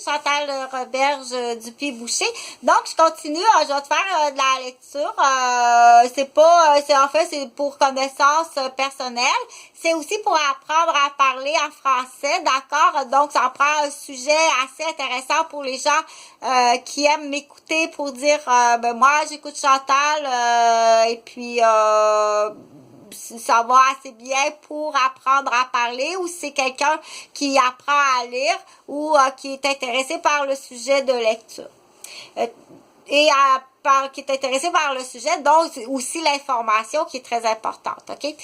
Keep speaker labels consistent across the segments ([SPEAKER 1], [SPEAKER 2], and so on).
[SPEAKER 1] Chantal Roberge Dupuis-Boucher. Donc, je continue. Je vais te faire de la lecture. C'est pour connaissance personnelle. C'est aussi pour apprendre à parler en français, d'accord? Donc, ça prend un sujet assez intéressant pour les gens qui aiment m'écouter pour dire, moi, j'écoute Chantal et puis ça va assez bien pour apprendre à parler, ou c'est quelqu'un qui apprend à lire ou qui est intéressé par le sujet de lecture. Qui est intéressé par le sujet, donc aussi l'information qui est très importante, ok?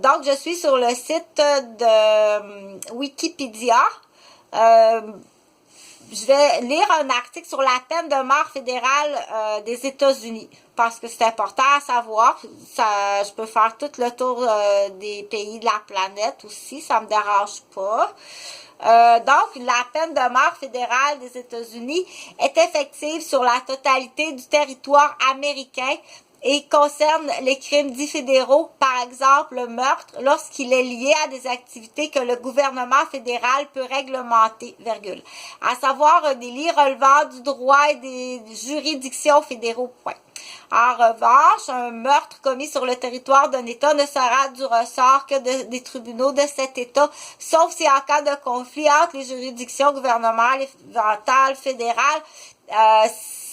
[SPEAKER 1] Donc, je suis sur le site de Wikipédia. Je vais lire un article sur la peine de mort fédérale des États-Unis, parce que c'est important à savoir. Je peux faire tout le tour des pays de la planète aussi, ça me dérange pas. Donc, la peine de mort fédérale des États-Unis est effective sur la totalité du territoire américain et concerne les crimes dits fédéraux, par exemple le meurtre, lorsqu'il est lié à des activités que le gouvernement fédéral peut réglementer, virgule, à savoir un délit relevant du droit et des juridictions fédéraux, point. En revanche, un meurtre commis sur le territoire d'un État ne sera du ressort que des tribunaux de cet État, sauf si en cas de conflit entre les juridictions gouvernementales fédérales,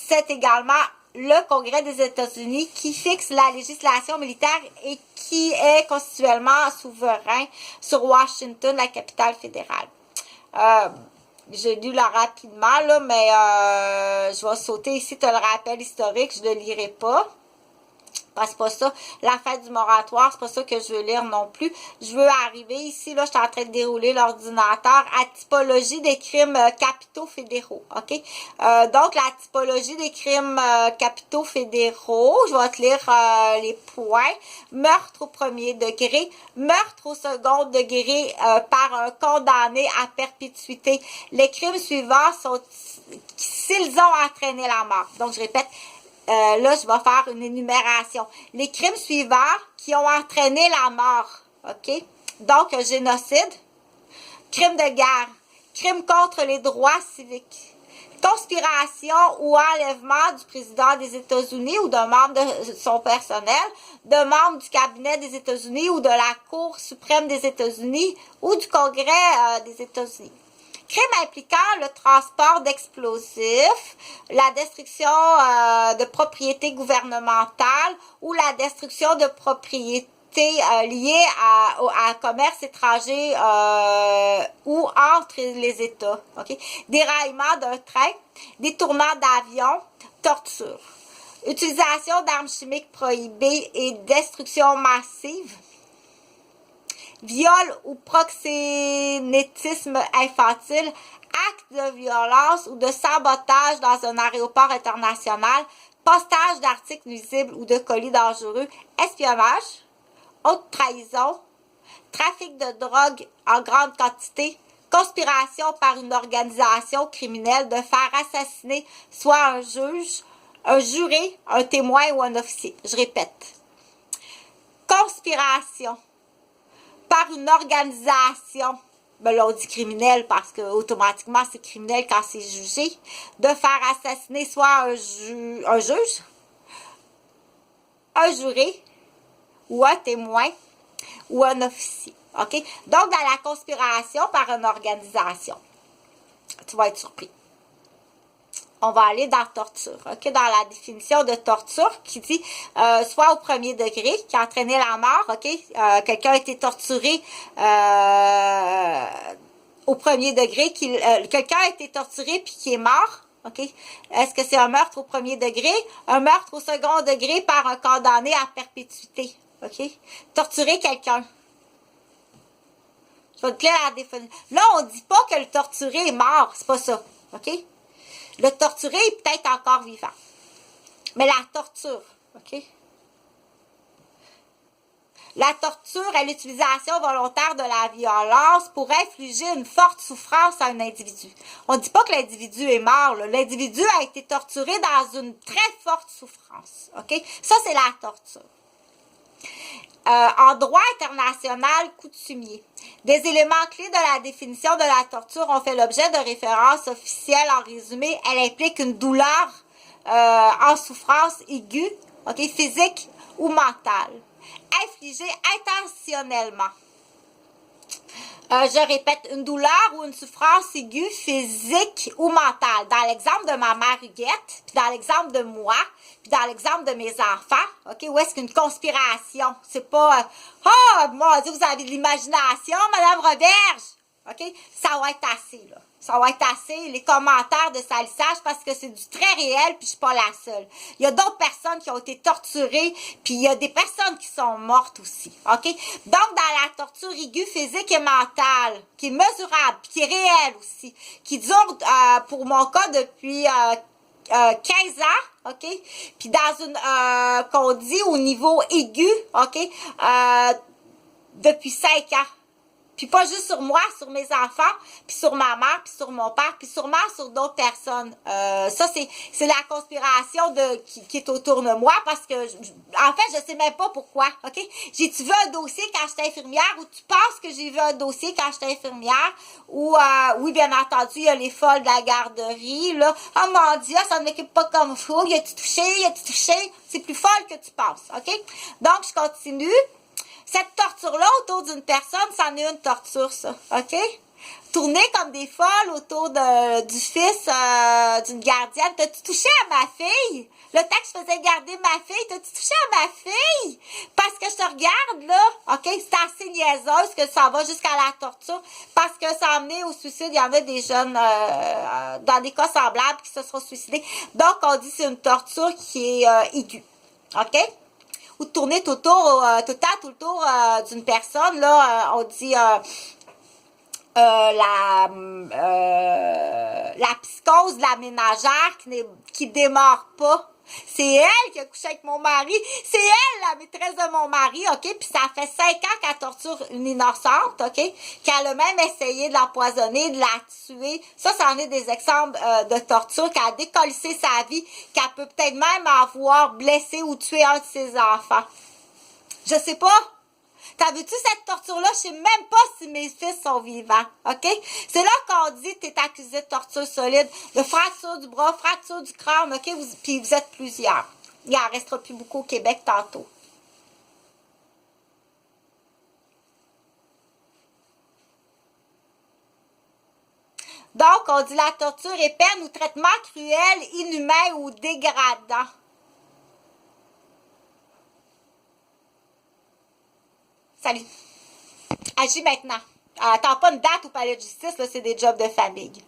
[SPEAKER 1] c'est également le Congrès des États-Unis qui fixe la législation militaire et qui est constitutionnellement souverain sur Washington, la capitale fédérale. J'ai lu là rapidement, là, mais je vais sauter ici, tu as le rappel historique, je ne le lirai pas. Parce que c'est pas ça, la fête du moratoire, c'est pas ça que je veux lire non plus. Je veux arriver ici, là, je suis en train de dérouler l'ordinateur, à typologie des crimes capitaux fédéraux, ok? Donc, la typologie des crimes capitaux fédéraux, je vais te lire les points. Meurtre au premier degré, meurtre au second degré par un condamné à perpétuité. Les crimes suivants sont s'ils ont entraîné la mort. Donc, je répète, là, je vais faire une énumération. Les crimes suivants qui ont entraîné la mort, ok? Donc, génocide, crime de guerre, crime contre les droits civiques, conspiration ou enlèvement du président des États-Unis ou d'un membre de son personnel, de membres du cabinet des États-Unis ou de la Cour suprême des États-Unis ou du Congrès des États-Unis. Crime impliquant le transport d'explosifs, la destruction de propriétés gouvernementales ou la destruction de propriétés liées à commerce étranger ou entre les États. Okay? Déraillement d'un train, détournement d'avion, torture. Utilisation d'armes chimiques prohibées et destruction massive. Viol ou proxénétisme infantile, acte de violence ou de sabotage dans un aéroport international, postage d'articles nuisibles ou de colis dangereux, espionnage, haute trahison, trafic de drogue en grande quantité, conspiration par une organisation criminelle de faire assassiner soit un juge, un juré, un témoin ou un officier. Je répète. Conspiration par une organisation, ben là on dit criminel parce que automatiquement c'est criminel quand c'est jugé, de faire assassiner soit un juge, un juré, ou un témoin, ou un officier. OK? Donc, dans la conspiration par une organisation, tu vas être surpris. On va aller dans torture, ok, dans la définition de torture qui dit soit au premier degré, qui a entraîné la mort, ok, quelqu'un a été torturé au premier degré, quelqu'un a été torturé puis qui est mort, ok, est-ce que c'est un meurtre au premier degré, un meurtre au second degré par un condamné à perpétuité, ok, torturer quelqu'un. Je vais te lire la définition. Là, on dit pas que le torturé est mort, c'est pas ça, ok. Le torturé est peut-être encore vivant. Mais la torture, ok? La torture est l'utilisation volontaire de la violence pour infliger une forte souffrance à un individu. On ne dit pas que l'individu est mort, là. L'individu a été torturé dans une très forte souffrance, ok? Ça, c'est la torture. En droit international coutumier, des éléments clés de la définition de la torture ont fait l'objet de références officielles. En résumé, elle implique une douleur en souffrance aiguë, physique ou mentale, infligée intentionnellement. Je répète, une douleur ou une souffrance aiguë, physique ou mentale. Dans l'exemple de ma mère Huguette, puis dans l'exemple de moi, puis dans l'exemple de mes enfants, où est-ce qu'une conspiration? C'est pas, mon Dieu, vous avez de l'imagination, Madame Roberge! Ça va être assez, là. Ça va être assez, les commentaires de salissage, parce que c'est du très réel, puis je suis pas la seule. Il y a d'autres personnes qui ont été torturées, puis il y a des personnes qui sont mortes aussi, Donc, dans la torture aiguë, physique et mentale, qui est mesurable, puis qui est réelle aussi, qui dure, pour mon cas, depuis 15 ans, puis dans une, qu'on dit au niveau aigu, depuis 5 ans. Puis pas juste sur moi, sur mes enfants, puis sur ma mère, puis sur mon père, puis sûrement sur d'autres personnes. Ça, c'est la conspiration qui est autour de moi, parce que, en fait, je sais même pas pourquoi, J'ai-tu vu un dossier quand j'étais infirmière, ou tu penses que j'ai vu un dossier quand j'étais infirmière, ou, oui, bien entendu, il y a les folles de la garderie, là. Oh mon Dieu, ça ne m'occupe pas comme fou, y a-tu touché? C'est plus folle que tu penses, Donc, je continue. Cette torture-là autour d'une personne, c'en est une torture, ça, Tourner comme des folles autour du fils d'une gardienne. T'as-tu touché à ma fille? Le temps que je faisais garder ma fille, t'as-tu touché à ma fille? Parce que je te regarde, là, c'est assez niaiseuse que ça va jusqu'à la torture, parce que ça a amené au suicide. Il y en a des jeunes, dans des cas semblables, qui se sont suicidés. Donc, on dit que c'est une torture qui est aiguë, ou de tourner tout le tour d'une personne, là, on dit la psychose de la ménagère qui démarre pas. C'est elle qui a couché avec mon mari. C'est elle, la maîtresse de mon mari, Puis ça fait 5 ans qu'elle torture une innocente, Qu'elle a même essayé de l'empoisonner, de la tuer. Ça en est des exemples de torture, qu'elle a décollissé sa vie, qu'elle peut peut-être même avoir blessé ou tué un de ses enfants. Je sais pas. T'as vu-tu cette torture-là? Je sais même pas si mes fils sont vivants, C'est là qu'on dit que t'es accusé de torture solide, de fracture du bras, fracture du crâne, puis vous êtes plusieurs. Il en restera plus beaucoup au Québec tantôt. Donc, on dit la torture est peine ou traitement cruel, inhumain ou dégradant. Salut. Agis maintenant. Attends pas une date au palais de justice, là, c'est des jobs de famille.